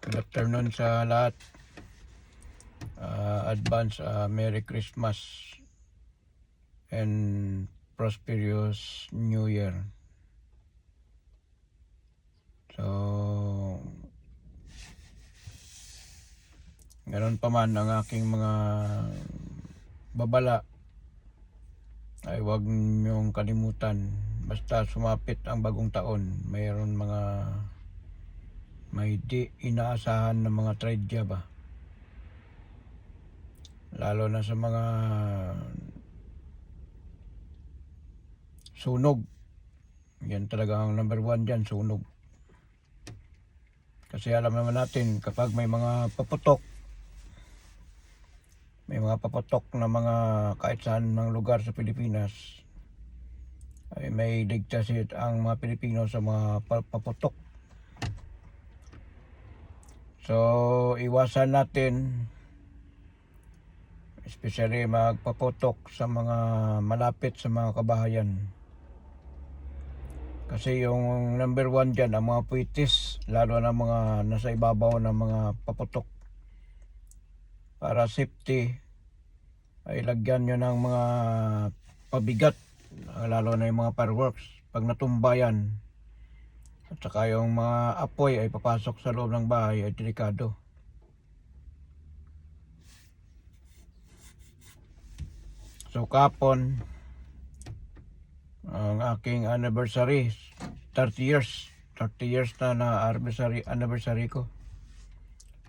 Good afternoon sa lahat. Advance Merry Christmas and prosperous New Year. So, ganoon pa man ang aking mga babala ay huwag niyong kalimutan. Basta sumapit ang bagong taon, mayroon may di inaasahan na mga tragedya ba. Lalo na sa mga sunog. Yan talaga ang number one dyan, sunog. Kasi alam naman natin kapag may mga paputok na mga kahit saan ng lugar sa Pilipinas, ay may ligtasit ang mga Pilipino sa mga paputok. So iwasan natin, especially magpaputok sa mga malapit sa mga kabahayan. Kasi yung number one dyan, ang mga puwitis, lalo na mga nasa ibabaw ng mga paputok. Para safety, ay lagyan nyo ng mga pabigat, lalo na yung mga fireworks. Pag natumba yan, at saka yung mga apoy ay papasok sa loob ng bahay, ay delikado. So kapon, ang aking anniversary, 30 years na anniversary ko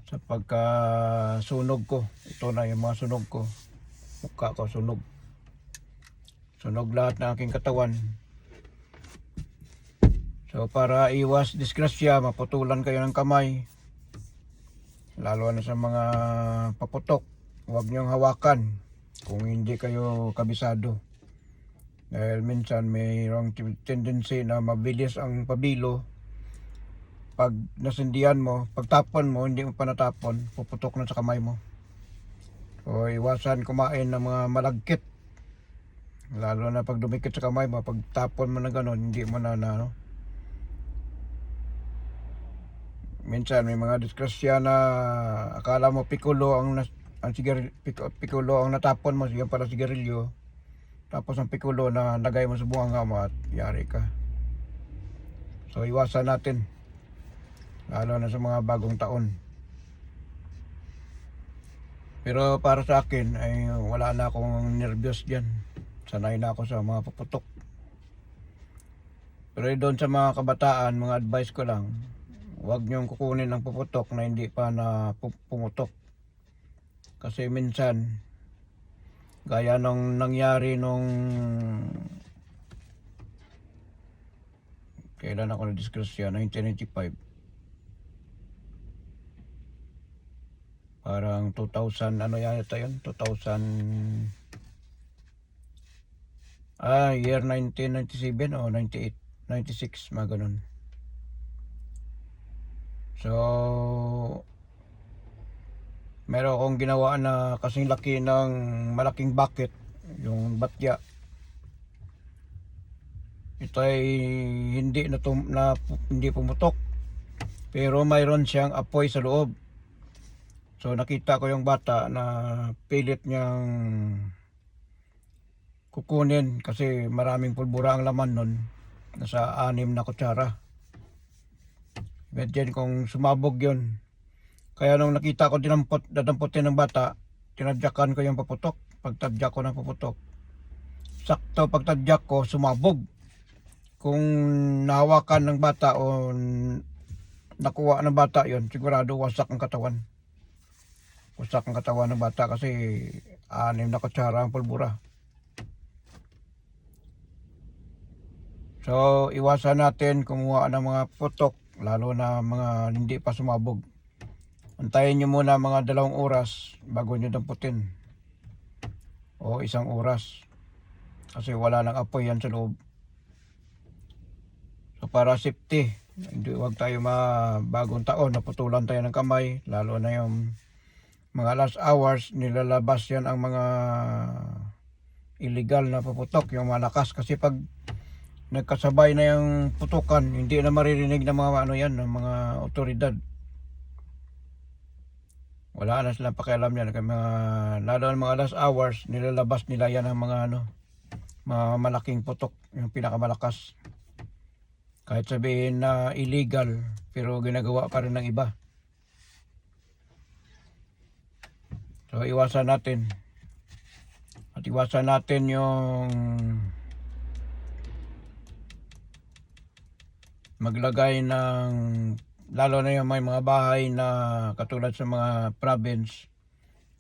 sa pagkasunog ko. Ito na yung mga sunog ko, mukha ko sunog lahat ng aking katawan. So para iwas disgrasya, maputulan kayo ng kamay, lalo na sa mga paputok. Huwag niyong hawakan kung hindi kayo kabisado, dahil minsan mayroong tendency na mabilis ang pabilo. Pag nasindihan mo, pagtapon mo, hindi mo pa natapon, puputok na sa kamay mo. So iwasan kumain ng mga malagkit, lalo na pag dumikit sa kamay mo. Pagtapon mo na gano'n, hindi mo na minsan may mga disgrasya na akala mo pikulo ang natapon mo, yan para sigarilyo. Tapos ang pikulo na lagay mo sa bunganga mo at yari ka. So iwasan natin, lalo na sa mga bagong taon. Pero para sa akin ay wala na akong nervyos dyan. Sanay na ako sa mga paputok. Pero doon sa mga kabataan, mga advice ko lang, huwag niyong kukunin ang puputok na hindi pa na pumutok. Kasi minsan, gaya nung nangyari nung kailan ako na-disgrasya, 1995. Parang 2000, ano yata yun? 2000, year 1997 o 98, 96, mga ganun. So, meron akong ginawa na kasing laki ng malaking bucket, yung batya. Ito ay hindi pumutok, pero mayroon siyang apoy sa loob. So nakita ko yung bata na pilit niyang kukunin kasi maraming pulbura ang laman nun, nasa 6 na kutsara. Imagine kung sumabog yun. Kaya nung nakita ko dadamputin ng bata, tinadyakan ko yung paputok. Pagtadyak ko ng paputok, sakto pagtadyak ko, sumabog. Kung nahawakan ng bata o nakuha ng bata yon, sigurado wasak ang katawan. Wasak ang katawan ng bata kasi 6 na kutsara ang pulbura. So iwasan natin kumuha ng mga putok, lalo na mga hindi pa sumabog. Antayin nyo muna mga 2 oras bago nyo damputin, o 1 oras, kasi wala nang apoy yan sa loob. So para safety, huwag tayo bagong taon naputulan tayo ng kamay, lalo na yung mga last hours, nilalabas yan ang mga illegal na paputok, yung malakas. Kasi pag nagkasabay na yung putukan, hindi na maririnig ng mga ng mga otoridad. Wala na silang pakialam yan. Kaya lalo ng mga last hours, nilalabas nila yan ang mga mga malaking putok, yung pinakamalakas. Kahit sabihin na illegal, pero ginagawa pa rin ng iba. So iwasan natin. At iwasan natin yung maglagay ng, lalo na yung may mga bahay na katulad sa mga province,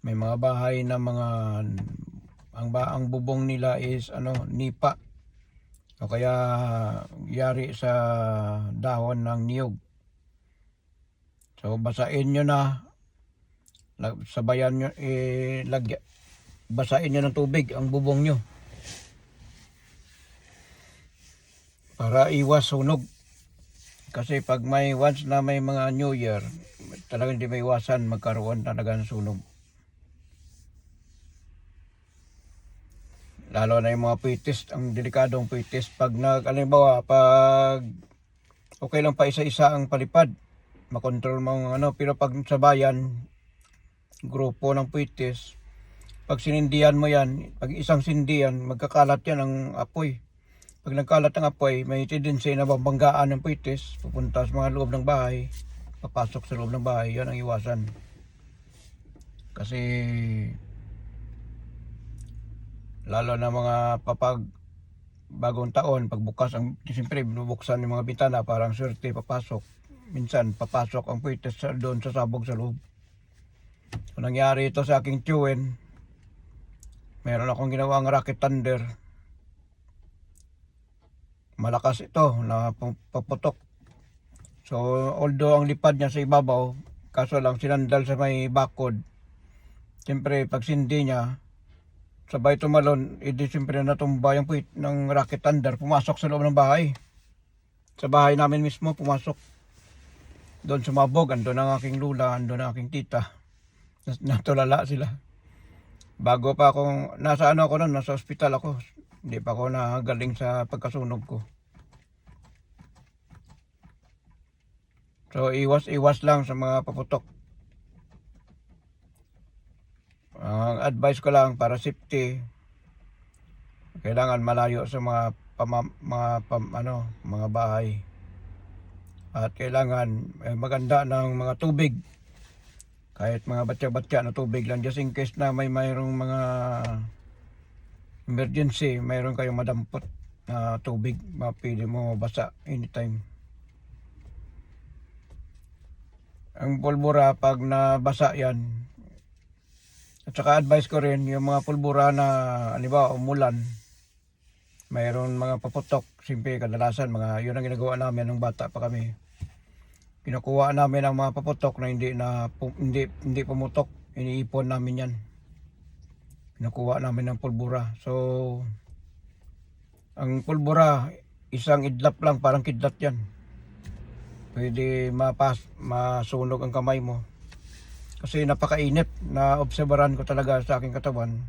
may mga bahay na ang bubong nila is nipa, o kaya yari sa dahon ng niyog. So basain nyo na, sabayan nyo, basain nyo ng tubig ang bubong nyo para iwas sunog. Kasi pag once na may mga New Year, talagang hindi may iwasan magkaroon talaga ng sunog. Lalo na yung mga puitis, ang delikadong puitis. Pag halimbawa, pag okay lang pa isa-isa ang palipad, makontrol mo pero pag sa bayan, grupo ng puitis, pag sinindihan mo yan, pag isang sindihan, magkakalat yan ang apoy. Pag nagkalat ang apoy, may tendency na babanggaan ng puitis, pupunta sa mga loob ng bahay, papasok sa loob ng bahay, yan ang iwasan. Kasi lalo na mga bagong taon, pagbukas siyempre binubuksan yung mga bitana parang swerte papasok. Minsan papasok ang puitis doon sa sabog sa loob. Kung nangyari ito sa aking tiyuin, meron akong ginawang rocket thunder. Malakas ito na paputok. So although ang lipad niya sa ibabaw, kaso lang sinandal sa may bakod. Siyempre pag sindi niya, sabay tumalon, siyempre natumba yung puwit ng rocket thunder, pumasok sa loob ng bahay. Sa bahay namin mismo, pumasok. Doon sumabog, andun ang aking lula, andun ang aking tita. Natulala sila. Bago pa akong, nasa ospital ako. Hindi pa ako nagaling sa pagkasunog ko. So iwas lang sa mga paputok. Ang advice ko lang para safety, kailangan malayo sa mga bahay. At kailangan maganda ng mga tubig. Kahit mga batya-batya na tubig lang, just in case na mayroong mga emergency, mayroon kayong madampot na tubig, mapili mo basa anytime. Ang pulbura pag nabasa yan, at saka advice ko rin, yung mga pulbura na, halimbawa, umulan, mayroon mga paputok, simple kadalasan, yun ang ginagawa namin nung bata pa kami. Kinukuha namin ang mga paputok na hindi pumutok, iniipon namin yan. Kinukuha namin ng pulbura. So, ang pulbura, isang idlap lang, parang kidlat yan. Pwede masunog ang kamay mo. Kasi napakainit, na obserbaran ko talaga sa aking katawan.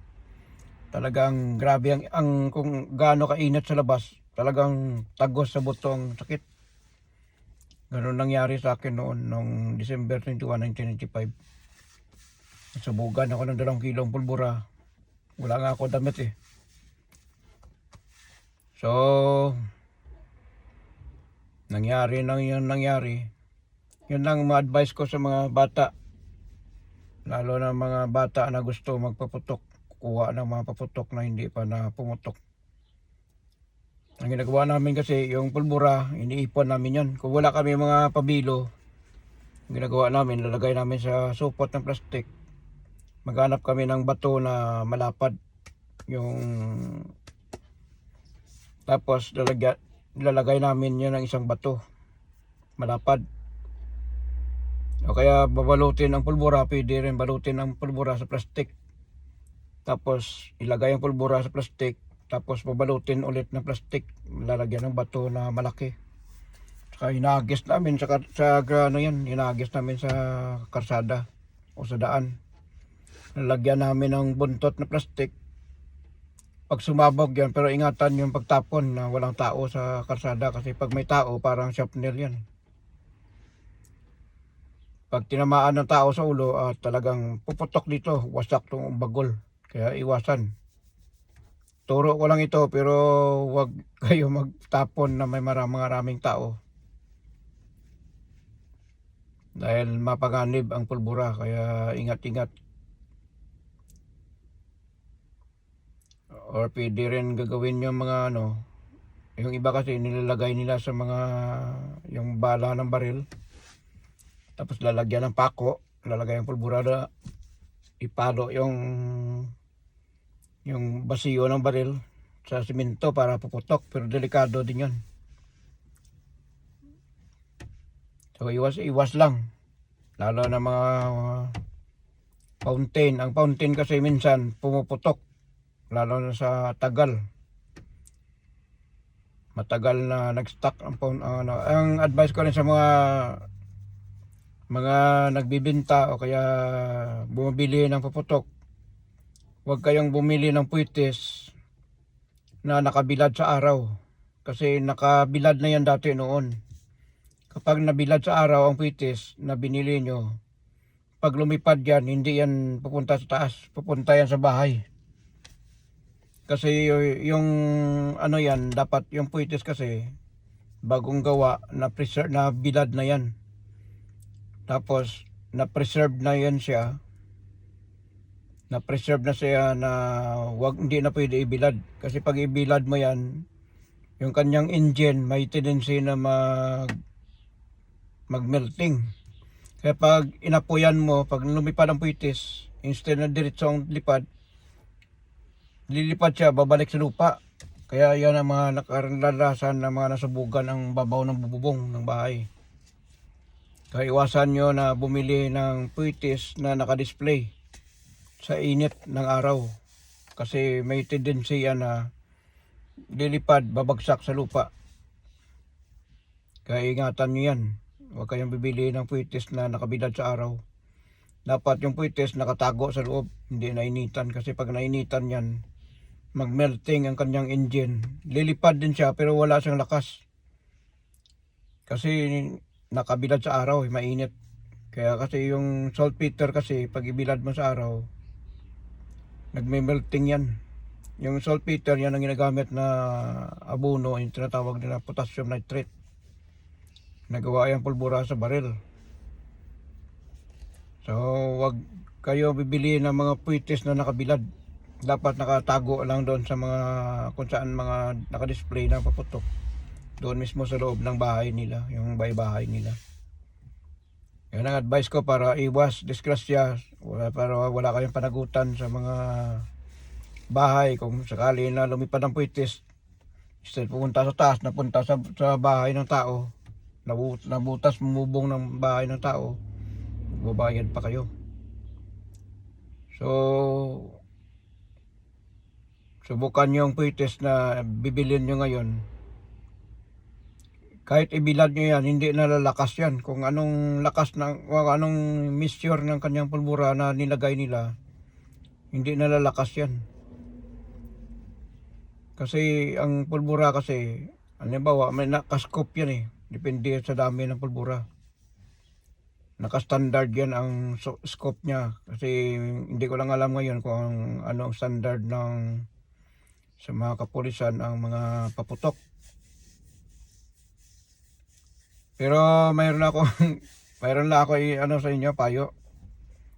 Talagang grabe kung gaano kainit sa labas, talagang tagos sa buto ang sakit. Ganun nangyari sa akin noon, noong December 21, 1995. Nasubugan ako ng 2 kilong pulbura. Wala nga ako damit eh. So, nangyari. Yun lang ma-advise ko sa mga bata. Lalo na mga bata na gusto magpaputok, kuha ng mga paputok na hindi pa na pumutok. Ang ginagawa namin kasi, yung pulbura, iniipon namin yan. Kung wala kami mga pabilo, ang ginagawa namin, lalagay namin sa supot ng plastic. Maghanap kami ng bato na malapad. Tapos lalagay namin yan ng isang bato malapad. O kaya babalutin ang pulbura, pwede rin balutin ang pulbura sa plastic. Tapos ilagay ang pulbura sa plastic, tapos babalutin ulit ng plastic, lalagyan ng bato na malaki. Saka hinagis namin hinagis namin sa karsada o sa daan. Lalagyan namin ng buntot na plastic. Pag sumabog yan, pero ingatan yung pagtapon na walang tao sa karsada, kasi pag may tao parang sharpener yan. Pag tinamaan ng tao sa ulo, talagang puputok dito, wasak tong bagol. Kaya iwasan. Turo ko lang ito, pero wag kayo magtapon na may maraming tao. Dahil mapaganib ang pulbura, kaya ingat-ingat. Or pwede rin gagawin yung mga yung iba kasi nilalagay nila sa mga yung bala ng baril. Tapos lalagyan ng pako, lalagay ang pulbura na ipalo yung basiyo ng baril sa simento para puputok, pero delikado din yun. So iwas lang, lalo na mga fountain. Ang fountain kasi minsan pumuputok, lalo na sa tagal. Matagal na nag-stuck ang advice ko rin sa mga nagbibenta o kaya bumibili ng puputok, huwag kayong bumili ng puwitis na nakabilad sa araw. Kasi nakabilad na yan dati noon. Kapag nabilad sa araw ang puwitis na binili nyo, pag lumipad yan, hindi yan pupunta sa taas, pupunta yan sa bahay. Kasi yung yan, dapat yung puwitis kasi bagong gawa, na-preserve, na bilad na yan. Tapos na-preserve na yan siya. Na-preserve na siya na hindi na pwede ibilad. Kasi pag ibilad mo yan, yung kanyang engine may tendency na mag-melting. Kaya pag inapuyan mo, pag lumipad ang puwitis, instead na diretso ang lipad, lilipad siya, babalik sa lupa. Kaya yan ang mga nakaranasan ng mga nasubugan ang babaw ng bubong ng bahay. Kaya iwasan nyo na bumili ng puwitis na nakadisplay sa init ng araw. Kasi may tendency yan na lilipad, babagsak sa lupa. Kaya ingatan nyo yan. Huwag kayong bibili ng puwitis na nakabilad sa araw. Dapat yung puwitis nakatago sa loob, hindi nainitan. Kasi pag nainitan yan, mag-melting ang kanyang engine. Lilipad din siya pero wala siyang lakas. Kasi nakabilad sa araw, mainit. Kaya kasi yung saltpeter kasi pag ibilad mo sa araw, nagme-melting yan. Yung saltpeter yan ang ginagamit na abono, yung tinatawag nila potassium nitrate. Nagawa yung pulbura sa baril. So wag kayo bibili ng mga puwitis na nakabilad. Dapat nakatago lang doon sa mga kung saan mga nakadisplay ng paputok. Doon mismo sa loob ng bahay nila, yung bahay nila. Yan ang advice ko para iwas disgrasya, para wala kayong panagutan sa mga bahay. Kung sakali na lumipad ang puwitis, instead pupunta sa taas, napunta sa bahay ng tao, nabutas mumubong ng bahay ng tao, babayad pa kayo. So subukan nyo yung puwitis na bibilin nyo ngayon. Kahit ibilad nyo yan, hindi nalalakas yan. Kung anong lakas anong mixture ng kanyang pulbura na nilagay nila, hindi nalalakas yan. Kasi ang pulbura kasi, halimbawa, may nakaskop yan eh. Depende sa dami ng pulbura. Naka-standard yan ang scope niya. Kasi hindi ko lang alam ngayon kung ano ang standard sa mga kapulisan ang mga paputok. Pero mayroon lang ako sa inyo, payo.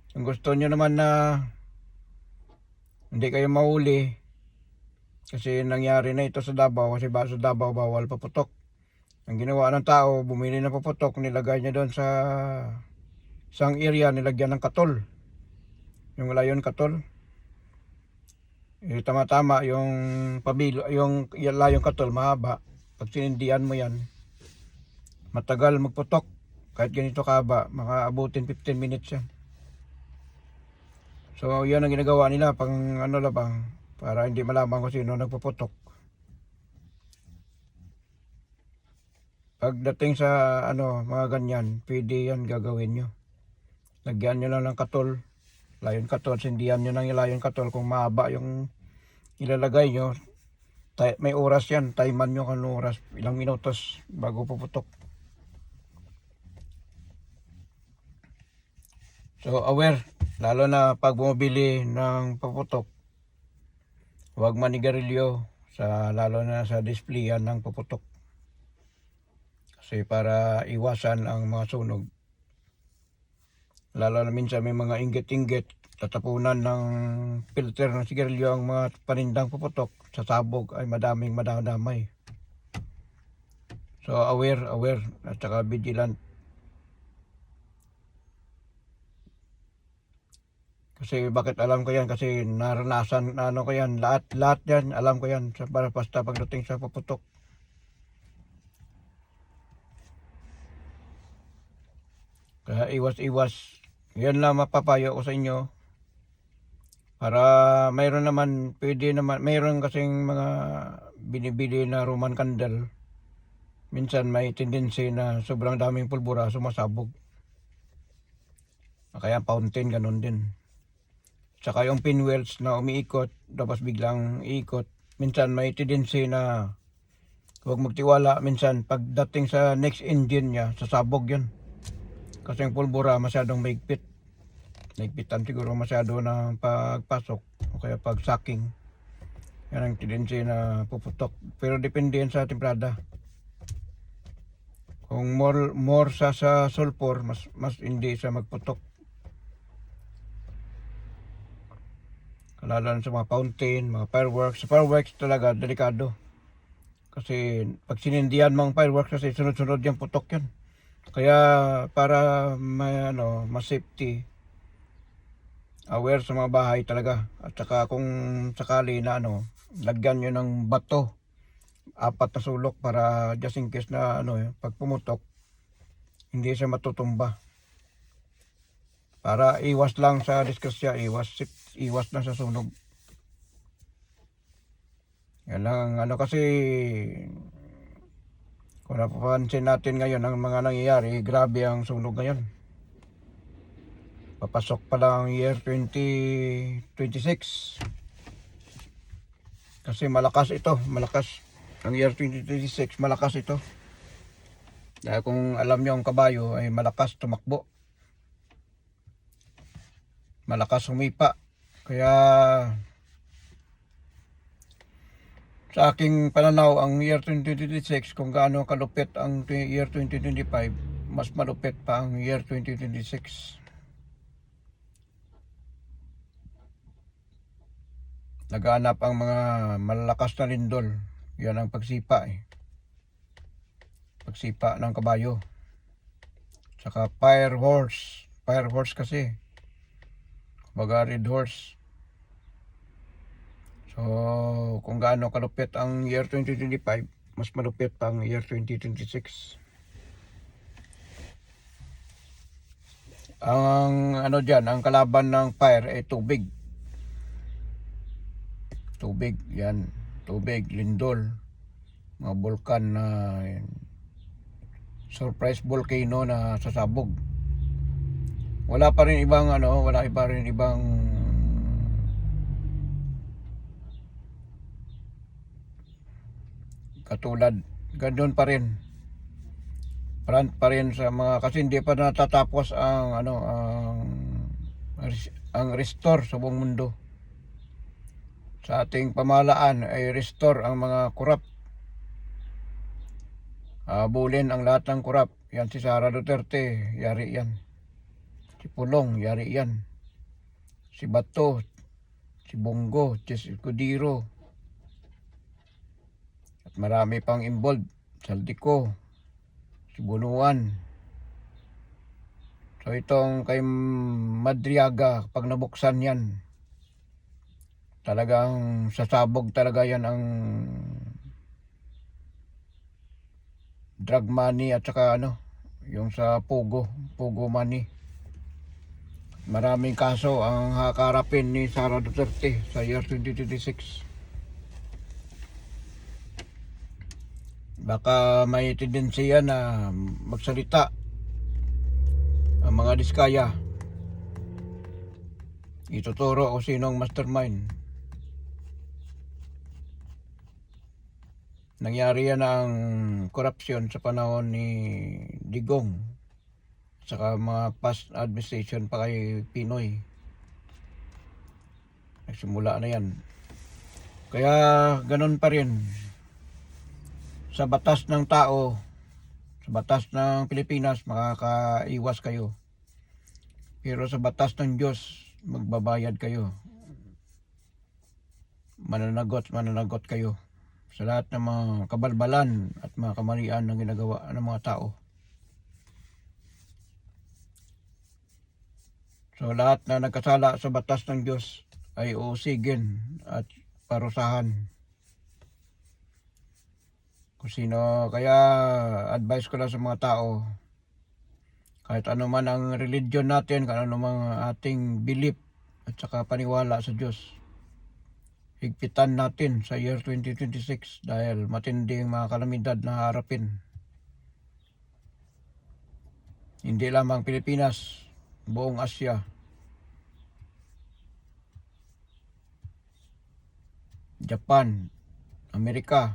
Kung gusto niyo naman na hindi kayo mahuli, kasi nangyari na ito sa Davao, kasi sa Davao bawal paputok. Ang ginawa ng tao, bumili ng paputok, nilagay niya doon sa isang area, nilagyan ng katol. Yung layon katol. Tama-tama yung pabilo, yung layong katol mahaba. Pag sinindihan mo yan, matagal magputok. Kahit ganito kahaba, makaabutin 15 minutes yan. So yan ang ginagawa nila pang labang, para hindi malaman kung sino nagpuputok. Pagdating sa mga ganyan, pwede yan gagawin nyo. Lagyan nyo lang ng katol, layon katol, sindihan nyo ng layon katol. Kung mahaba yung ilalagay nyo, may oras yan, timean nyo kung oras, ilang minutos bago puputok. So aware, lalo na pag bumibili ng paputok, huwag manigarilyo lalo na sa displayan ng paputok. Kasi para iwasan ang mga sunog. Lalo na minsan may mga inggit-inggit, tatapunan ng filter ng sigarilyo ang mga panindang paputok, sa sabog ay madaming madadamay. So aware at saka vigilant. Kasi bakit alam ko yan? Kasi naranasan ko yan. Lahat yan alam ko yan. Basta pagdating sa paputok. Kaya iwas. Yan lang mapapayo ko sa inyo. Para mayroon naman, mayroon kasing mga binibili na Roman candle. Minsan may tendency na sobrang daming pulbura sumasabog. Kaya fountain ganun din. Tsaka yung pinwheels na umiikot, tapos biglang iikot. Minsan may tendency na huwag magtiwala. Minsan pagdating sa next engine niya, sasabog yun. Kasi yung pulbura masyadong maigpit. Naigpitan siguro masyado ng pagpasok o kaya pag-sucking. Yan ang tendency na puputok. Pero depende yan sa temprada. Kung more sa sulfur, mas hindi siya magputok. Lalo sa mga fountain, mga fireworks. Sa fireworks talaga, delikado. Kasi pag sinindihan mong fireworks, kasi sunod-sunod yung putok yan. Kaya para mas safety, aware sa mga bahay talaga. At saka kung sakali na lagyan nyo ng bato, 4 na sulok para just in case na pag pumutok, hindi siya matutumba. Para iwas lang sa disgrasya, iwas lang sa sunog. Yan lang kasi kung napapansin natin ngayon ang mga nangyayari, grabe ang sunog ngayon. Papasok pa lang ang year 2026. Kasi malakas ang year 2026, malakas ito. Dahil kung alam nyo ang kabayo ay malakas tumakbo, malakas humipa. Kaya sa aking pananaw, ang year 2026, kung gaano kalupit ang year 2025, mas malupit pa ang year 2026. Naghanap ang mga malalakas na lindol. Yan ang pagsipa Pagsipa ng kabayo. Saka fire horse kasi. Baga red horse. So, kung gaano kalupit ang year 2025, mas malupit pa ang year 2026. Ang ang kalaban ng fire ay tubig. Yan. Tubig, lindol, mga bulkan na surprise volcano na sasabog. Wala pa rin ibang katulad. Ganoon pa rin. Front pa rin sa mga, kasi hindi pa natatapos ang restore sa buong mundo. Sa ating pamahalaan ay restore ang mga korap. Habulin ang lahat ng korap. Yan si Sara Duterte, yari yan. Si Pulong, yari yan. Si Bato, si Bongo, si Cudiro. At marami pang involved. Saldico, si Bunuan. So itong kay Madriaga, pag nabuksan yan, talagang sasabog talaga yan ang drug money at saka yung sa Pugo money. Maraming kaso ang hakarapin ni Sara Duterte sa year 2026. Baka may tendensiya na magsalita ang mga diskaya. Ituturo o sinong mastermind. Nangyari yan ang korupsyon sa panahon ni Digong saka mga past administration pa kay Pinoy. Nagsimula na yan. Kaya ganun pa rin. Sa batas ng tao, sa batas ng Pilipinas, makakaiwas kayo. Pero sa batas ng Diyos, magbabayad kayo. Mananagot kayo sa lahat ng mga kabalbalan at mga kamalian na ginagawa ng mga tao. So lahat na nagkasala sa batas ng Diyos ay uusigin at parusahan. Kung sino, kaya advice ko lang sa mga tao, kahit ano man ang religion natin, kung ano man ating belief at saka paniwala sa Diyos, higpitan natin sa year 2026 dahil matinding mga kalamidad na harapin. Hindi lamang Pilipinas, buong Asya. Japan, Amerika,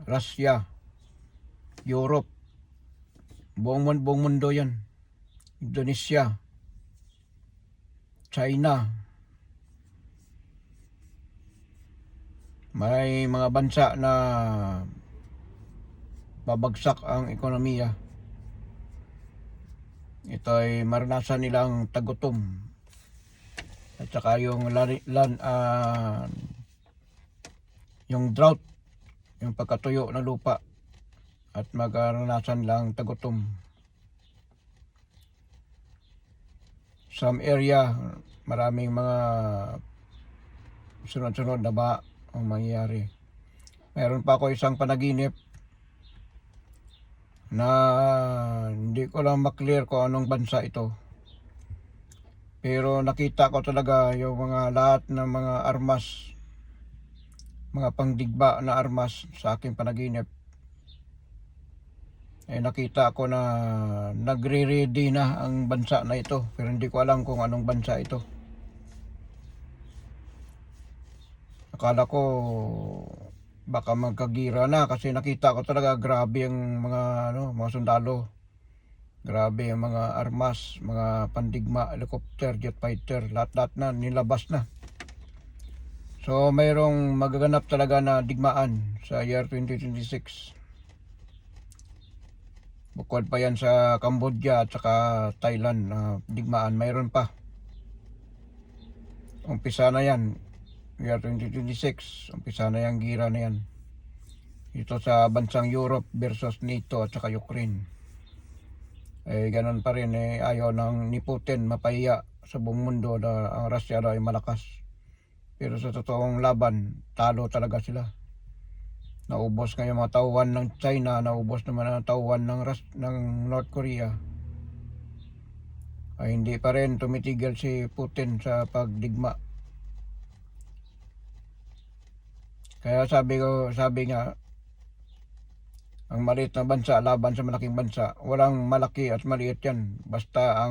Russia, Europe, buong mundo yan. Indonesia, China. May mga bansa na babagsak ang ekonomiya. Ito ay maranasan nilang tagutom. At saka yung drought, yung pagkatuyo ng lupa, at maranasan lang tagutom. Some area, maraming mga sunod-sunod na ba ang mangyayari. Meron pa ako isang panaginip na hindi ko lang maklear kung anong bansa ito. Pero nakita ko talaga yung mga lahat ng mga armas, mga pangdigba na armas sa aking panaginip. Nakita ko na nagre-ready na ang bansa na ito, pero hindi ko alam kung anong bansa ito. Akala ko baka magkagira na kasi nakita ko talaga grabe ang mga sundalo. Grabe ang mga armas, mga pandigma, helicopter, jet fighter, lahat-lahat na nilabas na. So mayroong magaganap talaga na digmaan sa year 2026. Bukod pa yan sa Cambodia at saka Thailand na digmaan, mayroon pa. Umpisa na yan, year 2026, umpisa na yung gira na yan. Ito sa bansang Europe versus NATO at saka Ukraine. Ganun pa rin, ayaw ni Putin mapahiya sa buong mundo na ang Russia ay malakas. Pero sa totoong laban, talo talaga sila. Naubos ngayon mga tauhan ng China, naubos naman ang tauhan ng North Korea. Hindi pa rin tumitigil si Putin sa pagdigma. Kaya sabi nga, ang maliit na bansa laban sa malaking bansa, walang malaki at maliit yan. Basta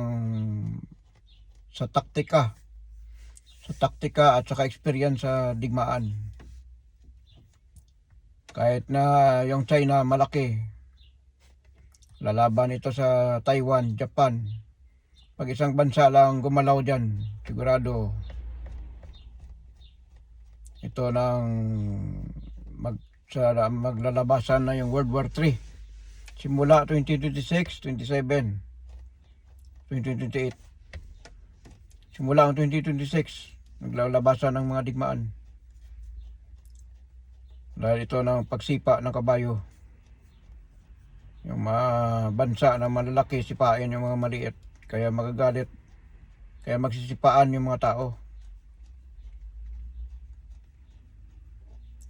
sa taktika at saka experience sa digmaan. Kahit na yung China malaki, lalaban ito sa Taiwan, Japan. Pag isang bansa lang gumalaw dyan, sigurado ito nang maglalabasan na yung World War III. Simula 2026, 27, 2028. Simula ang 2026, naglalabasan ng mga digmaan. Dahil ito ng pagsipa ng kabayo. Yung mga bansa na malalaki, sipain yung mga maliit. Kaya magagalit. Kaya magsisipaan yung mga tao.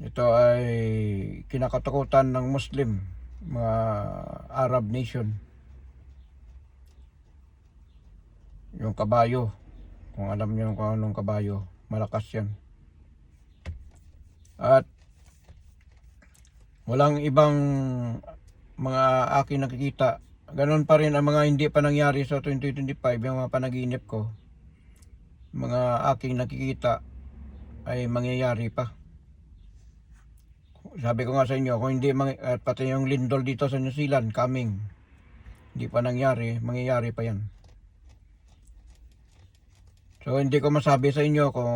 Ito ay kinakatakutan ng Muslim, mga Arab nation. Yung kabayo, kung alam niyo kung anong kabayo, malakas yan. At walang ibang mga aking nakikita. Ganon pa rin ang mga hindi pa nangyari sa 2025, yung mga panaginip ko. Mga aking nakikita ay mangyayari pa. Sabi ko nga sa inyo, kung hindi, at pati yung lindol dito sa New Zealand, coming. Hindi pa nangyari, mangyayari pa yan. So hindi ko masabi sa inyo kung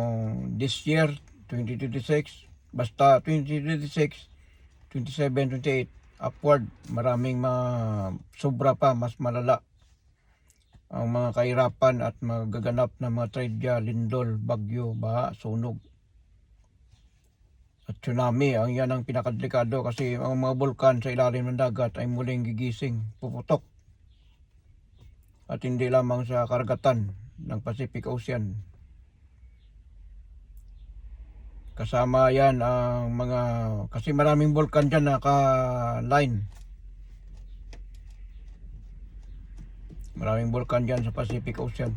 this year, 2026, basta 2026, 27, 28, upward, maraming sobra pa, mas malala ang mga kahirapan at magaganap na mga tragedya, lindol, bagyo, baha, sunog at tsunami. Ang yan ang pinakadelikado kasi ang mga bulkan sa ilalim ng dagat ay muling gigising, puputok. At hindi lamang sa karagatan ng Pacific Ocean. Kasama yan ang mga, kasi maraming bulkan dyan naka-line. Maraming bulkan dyan sa Pacific Ocean.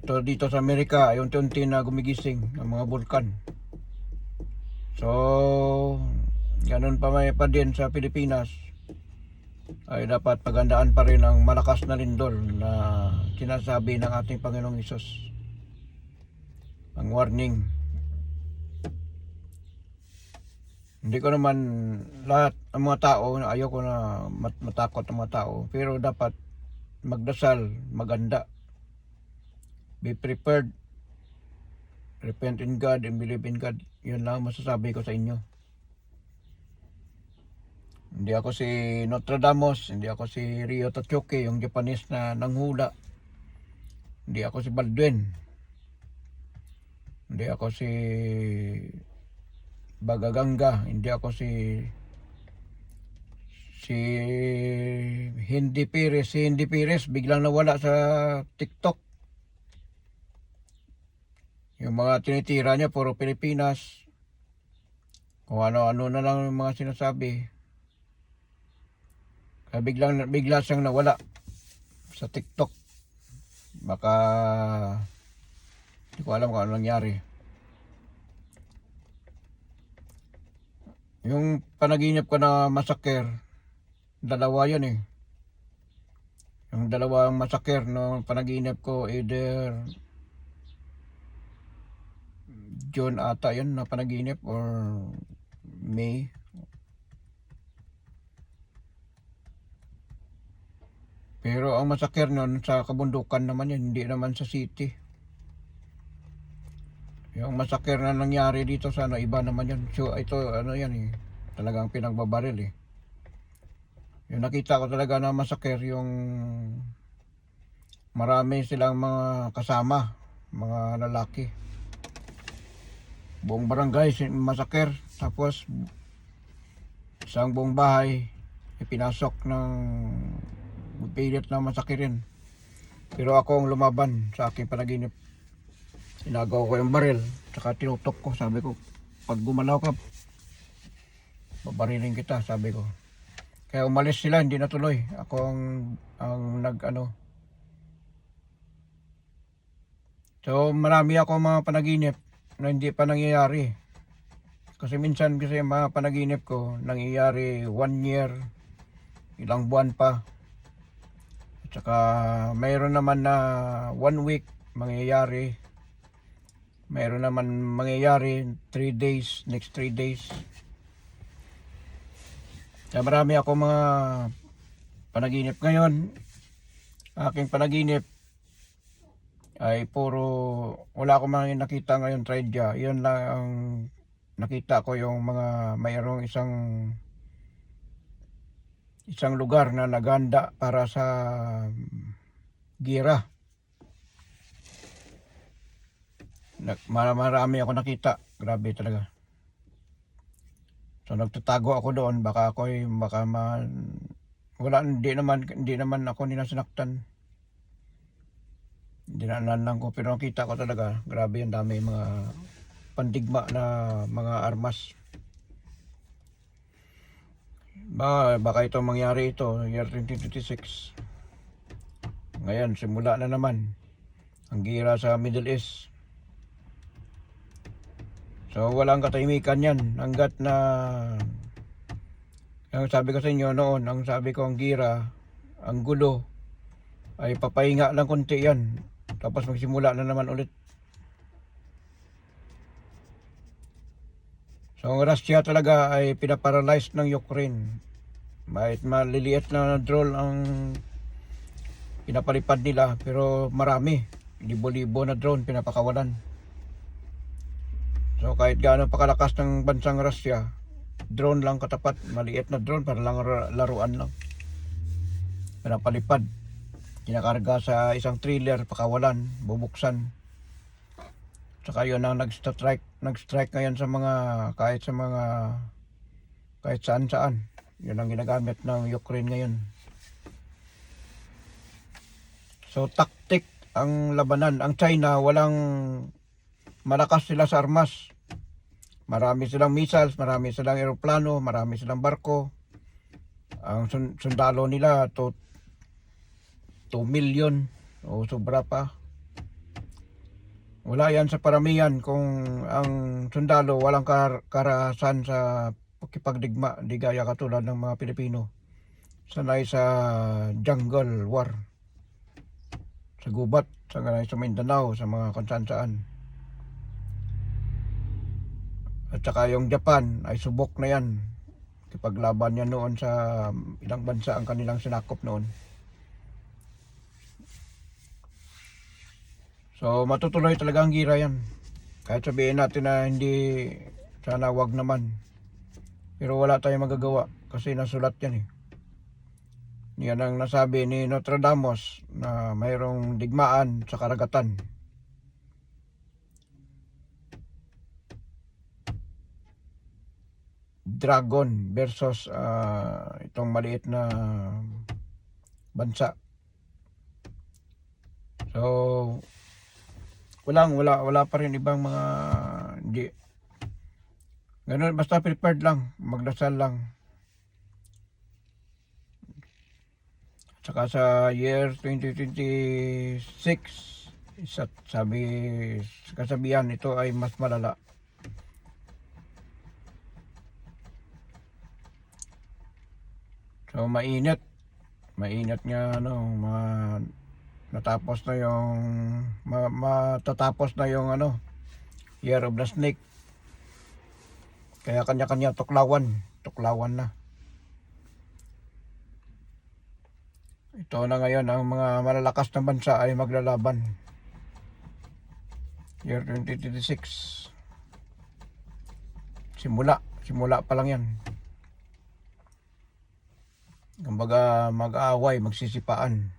Ito dito sa Amerika ay unti-unti na gumigising ang mga bulkan. So, ganun pa may pa din sa Pilipinas, ay dapat pagandaan pa rin ang malakas na lindol na sinasabi ng ating Panginoong Hesus. Ang warning. Hindi ko naman lahat ang mga tao, ayoko na matakot ang mga tao, pero dapat magdasal, maganda. Be prepared. Repent in God and believe in God. Yun lang masasabi ko sa inyo. Hindi ako si Nostradamus, hindi ako si Rio Tachoke, yung Japanese na nanghula. Hindi ako si Baldwin. Hindi ako si Bagaganga, hindi ako si Hindi Perez. Si Hindi Perez biglang nawala sa TikTok. Yung mga tinitira niya puro Pilipinas. Kung ano-ano na lang yung mga sinasabi. Kaya bigla siyang nawala sa TikTok. Baka hindi ko alam kung ano nangyari. Yung panaginip ko na massacre, dalawa yun eh. Yung dalawang massacre no panaginip ko, either June ata yun na panaginip or May. Pero ang massacre nun sa kabundukan naman yun, hindi naman sa city. Yung massacre na nangyari dito sa iba naman yun. So ito yan eh, talagang pinagbabaril eh. Yung nakita ko talaga na massacre, yung marami silang mga kasama, mga lalaki. Buong barangay massacre, tapos isang buong bahay ipinasok ng pilit na masakirin. Pero ako ang lumaban sa aking panaginip. Inagaw ko yung baril, saka tinutok ko, sabi ko, pag gumalaw ka, babarilin kita, sabi ko. Kaya umalis sila, hindi natuloy. Ako ang So marami ako mga panaginip na hindi pa nangyayari. Kasi minsan kasi mga panaginip ko, nangyayari 1 year, ilang buwan pa. At saka mayroon naman na 1 week mangyayari. Mayroon naman mangyayari 3 days, next 3 days. Kaya marami ako mga panaginip ngayon. Aking panaginip ay puro, wala akong mga nakita ngayon tragedya. Yun lang ang nakita ko, yung mga mayroong isang lugar na naganda para sa gira. Marami ako nakita, grabe talaga. So nagtatago ako doon, baka hindi naman ako ninasinaktan. Dinaanan lang ko, pero nakita ko talaga, grabe, ang dami mga pandigma na mga armas. Baka ito mangyari ito, year 2026. Ngayon, simula na naman ang gira sa Middle East. So walang katahimikan yan hanggat na, ang sabi ko sa inyo noon, ang sabi ko ang gira, ang gulo ay papahinga lang konti yan, tapos magsimula na naman ulit. So ang Russia talaga ay pinaparalyze ng Ukraine. Kahit maliliit na drone ang pinapalipad nila, pero marami. Libo-libo na drone pinapakawalan. So kahit gaano pakalakas ng bansang Russia, drone lang katapat, maliit na drone para lang laruan lang. Pinapalipad, kinakarga sa isang trailer, pakawalan, bubuksan. Saka yun ang nag-strike ngayon sa mga kahit saan-saan. Yun ang ginagamit ng Ukraine ngayon. So tactic ang labanan. Ang China, malakas sila sa armas. Marami silang missiles, marami silang eroplano, marami silang barko. Ang sundalo nila 2 million o sobra pa. Wala yan sa paramihan kung ang sundalo walang karahasan sa pakipagdigma, di gaya katulad ng mga Pilipino. Sanay sa jungle war, sa gubat, sanay sa Mindanao, sa mga kung-saan. At saka yung Japan ay subok na yan. Kipaglaban yan noon sa ilang bansa ang kanilang sinakop noon. So matutuloy talaga ang gira yan. Kahit sabihin natin na hindi, sana wag naman. Pero wala tayong magagawa kasi nasulat yan eh. Yan ang nasabi ni Nostradamus na mayroong digmaan sa karagatan. Dragon versus itong maliit na bansa. So wala pa rin ibang mga hindi. Ganun, basta prepared lang, magdasal lang. Saka sa year 2026, kasabihan ito ay mas malala. So mainit nga matatapos na yung Year of the Snake. Kaya kanya-kanya tuklawan na. Ito na ngayon, ang mga malalakas na bansa ay maglalaban. Year 2026. Simula pa lang yan. Kumbaga mag-aaway, magsisipaan,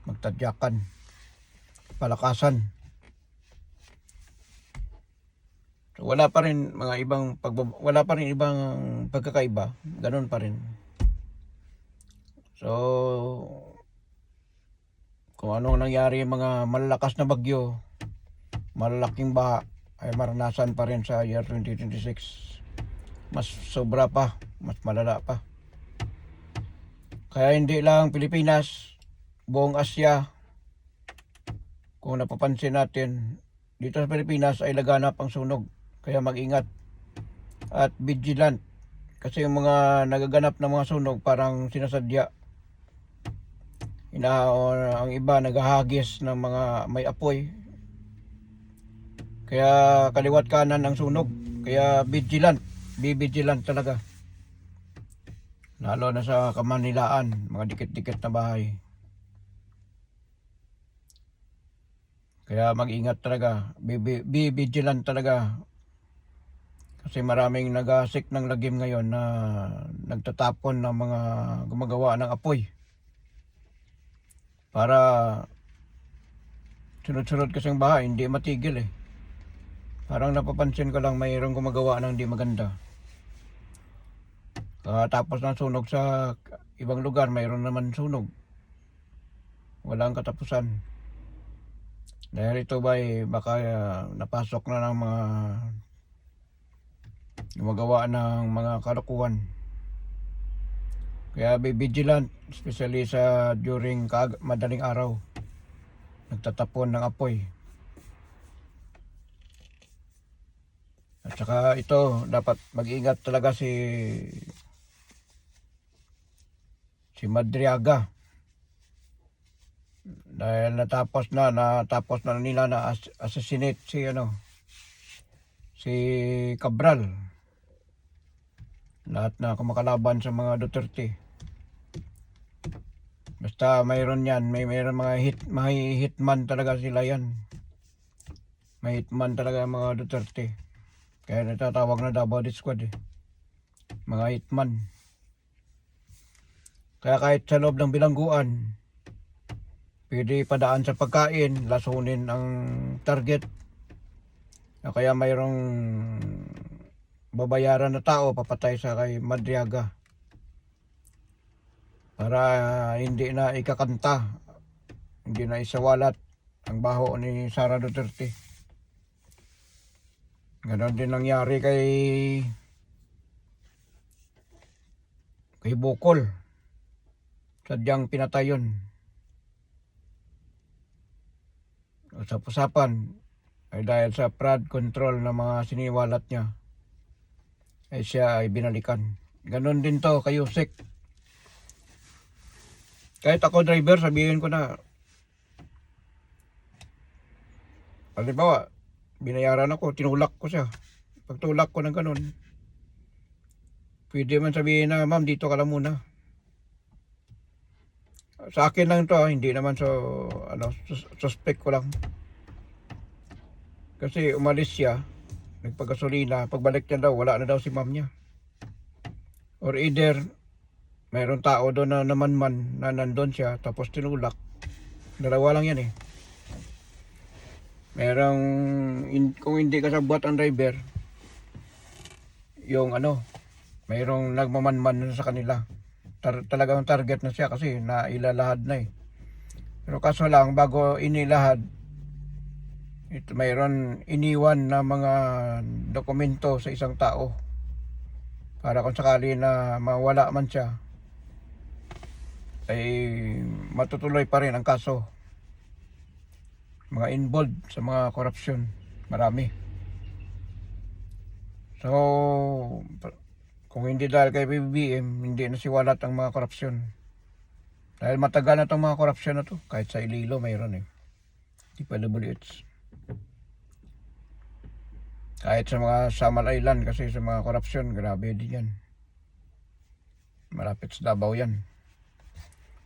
magtadyakan, palakasan. So, wala pa rin ibang pagkakaiba, ganun pa rin. So kung anong nangyari mga malalakas na bagyo, malalaking baha ay maranasan pa rin sa year 2026. Mas sobra pa, mas malala pa. Kaya hindi lang Pilipinas, buong Asya, kung napapansin natin, dito sa Pilipinas ay laganap ang sunog. Kaya mag-ingat at vigilant. Kasi yung mga nagaganap na mga sunog parang sinasadya. Ang iba naghahagis ng mga may apoy. Kaya kaliwat kanan ang sunog. Kaya vigilant talaga. Lalo na sa Kamanilaan, mga dikit-dikit na bahay. Kaya mag-ingat talaga, be vigilant talaga. Kasi maraming nagasik ng lagim ngayon na nagtatapon ng mga gumagawa ng apoy. Para sunod-sunod kasing bahay, hindi matigil eh. Parang napapansin ko lang mayroong gumagawa ng hindi maganda. Tapos ng sunog sa ibang lugar, mayroon naman sunog. Walang katapusan. Dahil ito ba baka napasok na ng mga gumagawa ng mga kalokohan. Kaya be vigilant, especially during madaling araw. Nagtatapon ng apoy. At saka ito, dapat mag-ingat talaga si Madriaga. Dahil natapos na nila na assassinate si Cabral. lahat na kumakalaban sa mga Duterte. Basta mayroon yan, mayroon may hitman talaga sila yan. May hitman talaga ang mga Duterte. Kaya natatawag na Davao Death Squad eh. Mga hitman. Kaya kahit sa loob ng bilangguan, pwede padaan sa pagkain, lasunin ang target. Kaya mayroong babayaran na tao papatay sa kay Madriaga. Para hindi na ikakanta, hindi na isawalat ang baho ni Sara Duterte. Ganon din nangyari kay Bukol. Sadyang pinatay yun. Usap-usapan ay dahil sa fraud control ng mga siniwalat niya ay siya ay binalikan. Ganon din to kay Yusek. Kahit ako driver, sabihin ko na, halimbawa, binayaran ako, tinulak ko siya. Pagtulak ko ng ganun, pwede man sabihin na, ma'am, dito ka lang muna. Sa akin lang to, hindi naman suspect ko lang. Kasi umalis siya, nagpagasolina, pagbalik niya daw, wala na daw si ma'am niya. Or either, mayroong tao doon na naman na nandun siya, tapos tinulak. Dalawa lang yan eh. Kung hindi kasabwat ang driver, yung mayroong nagmamanman sa kanila. Talagang target na siya kasi nailalahad na eh. Pero kaso lang, bago inilahad, mayroon iniwan na mga dokumento sa isang tao. Para kung sakali na mawala man siya, ay matutuloy pa rin ang kaso. Mga involved sa mga korupsyon, marami. So, kung hindi dahil kay BBM, hindi na siwalat ang mga korupsyon. Dahil matagal na itong mga korupsyon na to, kahit sa Iloilo mayroon eh. DPWH. Kahit sa mga Samal Island, kasi sa mga korupsyon, grabe din yan. Malapit sa Davao yan.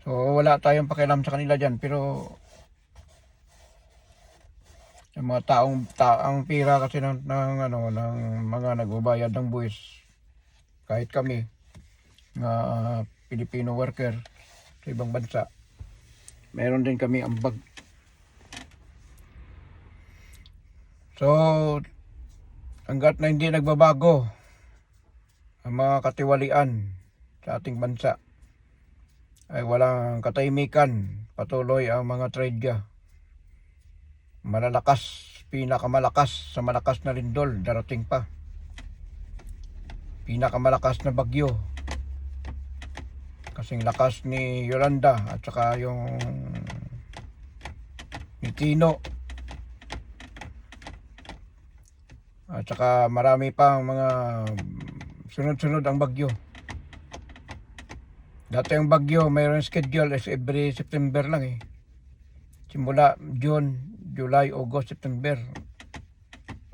So wala tayong pakialam sa kanila dyan, pero yung mga taong pira kasi ng mga nagbabayad ng buwis, kahit kami nga Filipino worker sa ibang bansa, meron din kami ambag. So hanggat na hindi nagbabago ang mga katiwalian sa ating bansa, ay walang katahimikan, patuloy ang mga trade. Malalakas, pinakamalakas sa malakas na lindol, darating pa. Pinakamalakas na bagyo, kasing lakas ni Yolanda at saka yung ni Tino. At saka marami pang mga sunod-sunod ang bagyo. Dati yung bagyo, mayroon schedule is every September lang eh. Simula June, July, August, September,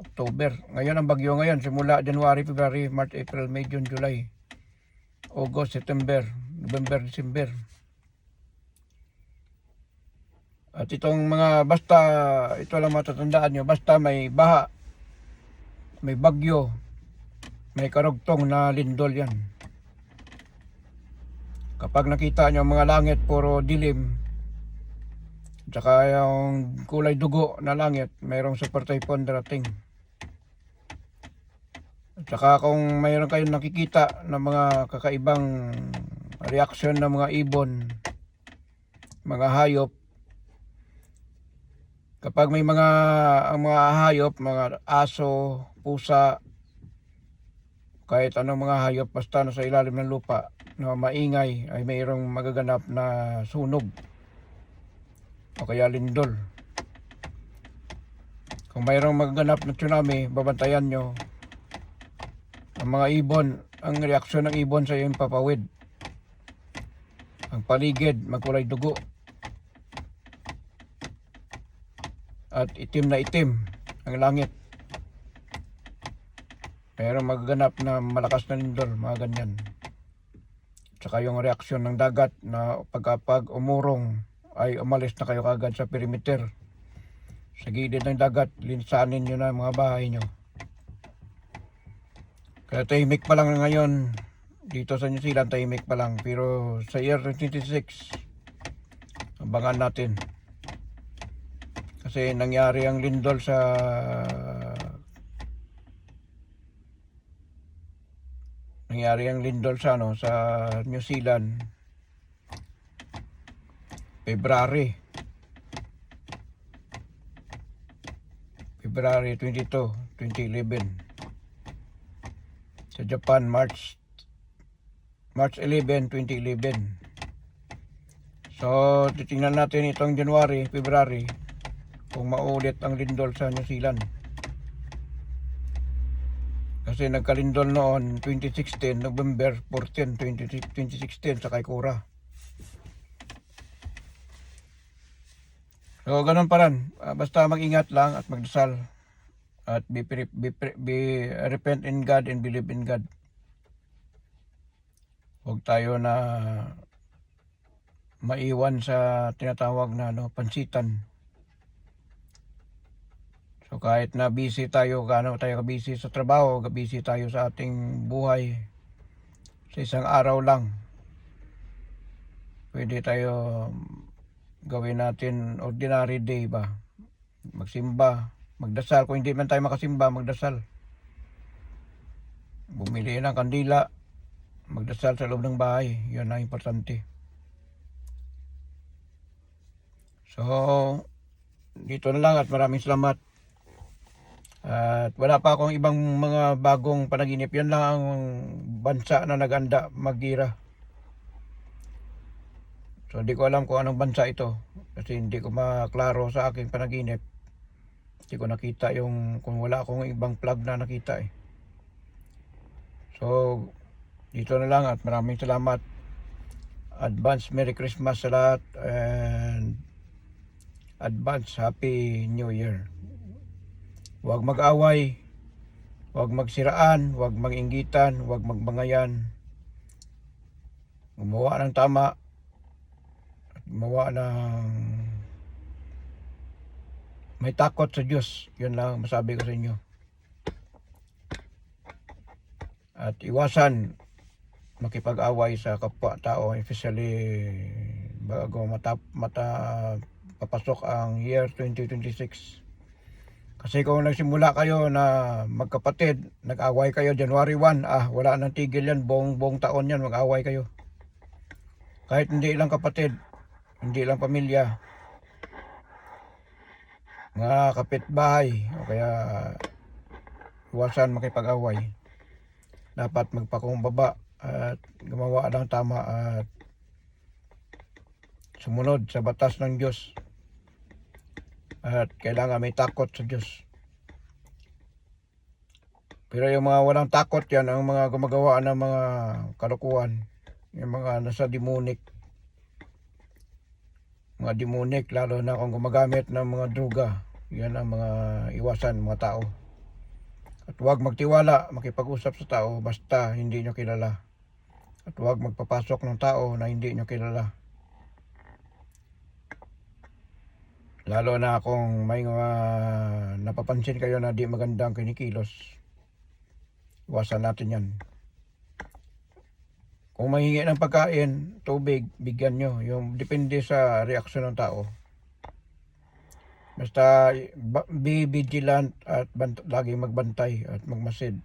October. Ngayon ang bagyo ngayon, simula January, February, March, April, May, June, July, August, September, November, December. At itong basta, ito lang matatandaan nyo, basta may baha, may bagyo, may karugtong na lindol yan. Kapag nakita nyo mga langit puro dilim, tsaka yung kulay dugo na langit, mayroong super typhoon darating. Tsaka kung mayroon kayong nakikita ng mga kakaibang reaksyon ng mga ibon, mga hayop, kapag may mga hayop, mga aso, pusa, kahit anong mga hayop basta nasa ilalim ng lupa na maingay, ay mayroong magaganap na sunog o kaya lindol. Kung mayroong magaganap na tsunami, babantayan nyo ang mga ibon. Ang reaksyon ng ibon sa iyong papawid, ang paligid magkulay dugo at itim na itim ang langit. Pero magaganap na malakas na lindol, mga ganyan. Tsaka yung reaksyon ng dagat na pag umurong ay umalis na kayo kagad sa perimeter. Sa gilid ng dagat, linsanin nyo na mga bahay nyo. Kaya tahimik pa lang ngayon. Dito sa New Zealand, tahimik pa lang. Pero sa year 2026, abangan natin. Kasi nangyari ang lindol sa sa New Zealand February 22, 2011. Sa Japan March 11, 2011. So titingnan natin itong January, February kung maulit ang lindol sa New Zealand. Kasi nagkalindol noon 2016, November 14, 2016 sa Kaikoura. So ganun pa rin. Basta mag-ingat lang at magdasal. At be repent in God and believe in God. Huwag tayo na maiwan sa tinatawag na pansitan. So kahit na busy tayo, gaano tayo busy sa trabaho, busy tayo sa ating buhay, sa isang araw lang, pwede tayo gawin natin ordinary day ba? Magsimba, magdasal. Kung hindi man tayo makasimba, magdasal. Bumili ng kandila, magdasal sa loob ng bahay. Yan ang importante. So, dito na lang at maraming salamat. At wala pa akong ibang mga bagong panaginip. Yan lang ang bansa na naganda magira. So hindi ko alam kung anong bansa ito. Kasi hindi ko maklaro sa aking panaginip. Hindi ko nakita kung wala akong ibang plug na nakita eh. So dito na lang at maraming salamat. Advance Merry Christmas sa lahat. And advance Happy New Year. Huwag mag-away, huwag magsiraan, huwag mag-inggitan, huwag magbangayan. Gumawa ng tama, at gumawa ng may takot sa Diyos. Yun lang masabi ko sa inyo. At iwasan makipag-away sa kapwa-tao, especially bago papasok ang year 2026. Kasi kung nagsimula kayo na magkapatid, nag-away kayo January 1, wala nang tigil yan, buong taon yan, mag-away kayo. Kahit hindi lang kapatid, hindi lang pamilya, mga kapitbahay, o kaya iwasan makipag-away. Dapat magpakumbaba at gumawa ng tama at sumunod sa batas ng Diyos. At kailangan may takot sa Diyos. Pero yung mga walang takot yan, ang mga gumagawa ng mga kalukuhan, yung mga nasa demonic, lalo na kung gumagamit ng mga droga, yan ang mga iwasan mga tao. At huwag magtiwala, makipag-usap sa tao basta hindi nyo kilala. At huwag magpapasok ng tao na hindi nyo kilala. Lalo na kung may napapansin kayo na di magandang kinikilos. Iwasan natin yan. Kung mahingi ng pagkain, tubig, bigyan nyo. Yung depende sa reaksyon ng tao. Basta be vigilant at lagi magbantay at magmasid.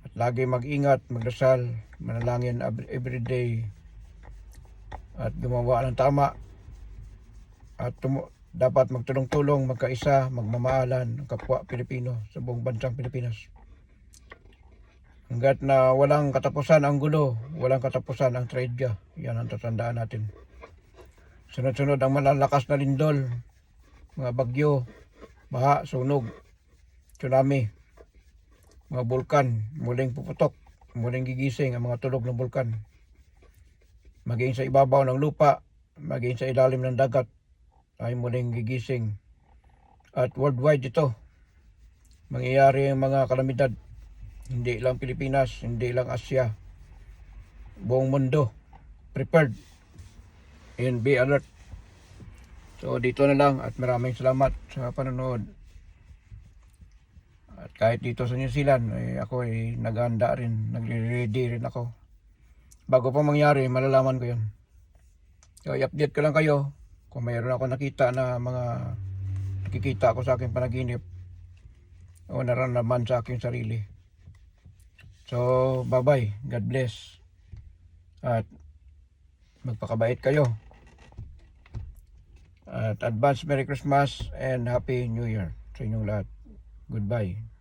At lagi mag-ingat, magdasal, manalangin everyday. At gumawa ng tama. At dapat magtulong-tulong, magkaisa, magmamahalan ang kapwa Pilipino sa buong bansang Pilipinas. Hanggat na walang katapusan ang gulo, walang katapusan ang trahedya, yan ang tatandaan natin. Sunod-sunod ang malalakas na lindol, mga bagyo, baha, sunog, tsunami, mga bulkan, muling puputok, muling gigising ang mga tulog ng bulkan. Maging sa ibabaw ng lupa, maging sa ilalim ng dagat, ay muling gigising. At worldwide ito, mangyayari ang mga kalamidad. Hindi lang Pilipinas, hindi lang Asia. Buong mundo. Prepared. And be alert. So dito na lang at maraming salamat sa panonood. At kahit dito sa New Zealand, ako naghahanda rin, nagre-ready rin ako. Bago pa mangyari, malalaman ko yun. So i-update ko lang kayo kung mayroon ako nakita na mga nakikita ako sa aking panaginip o nararamdaman sa aking sarili. So bye-bye, God bless. At magpakabait kayo. At advance Merry Christmas and Happy New Year sa inyong lahat. Goodbye.